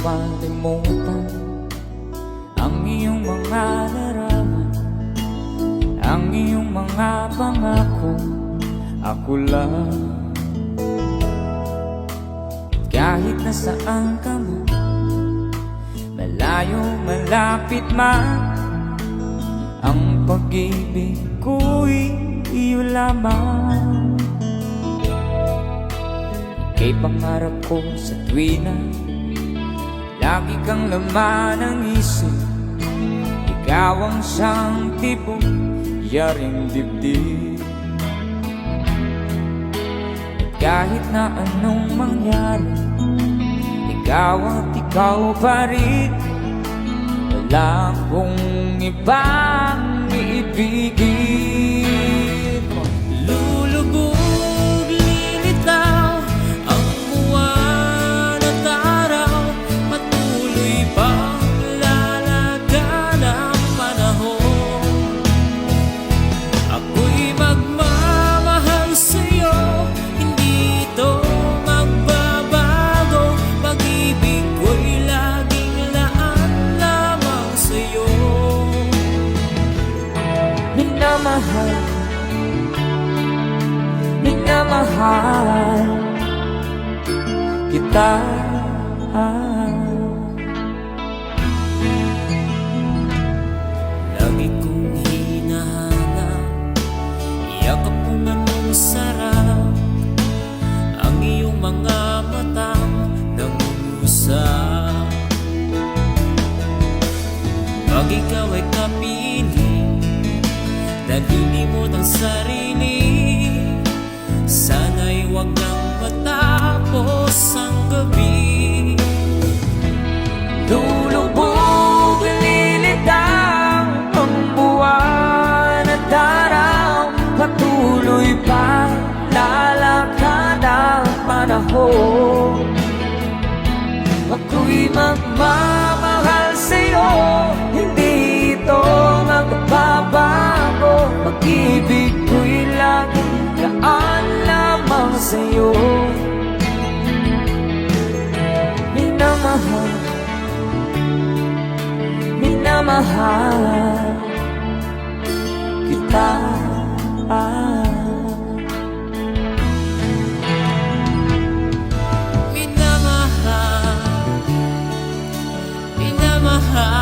malimutan ang iyong mga larawan, ang iyong mga pangako. Ako lang, kahit nasaan ka man, malayo malapit man, ang pag-ibig ko'y iyo lamang. Ika'y pangarap ko sa tuwina, lagi kang laman ng isip. Ikaw ang siyang tipong yaring dibdib. At kahit na anong mangyari, ikaw at ikaw pa rin. Wala akong ibang iibigin. Lulubog, lilitaw ang buwan at araw, patuloy bang lalagan ang panahon. Ako'y magmamahal sa'yo, hindi ito magbabago. Pag-ibig ko'y laging laan lamang sa'yo. Minamahal, minamahal kita. Lagi kong hinahanap, yakap kong anong sarap, ang iyong mga matang nangungusap. Pag ikaw ay kapiling, nalilimot ang sarili, sana'y huwag nang matapos ang gabi. Lulubog, lilitaw ang buwan at araw, patuloy pa lalakad ang panahon. Ako'y magmamahal sa'yo, hindi ito magbabago. Pag-ibig ko'y laging laan lamang sa'yo. Minamahal, minamahal kita. Minamahal, minamahal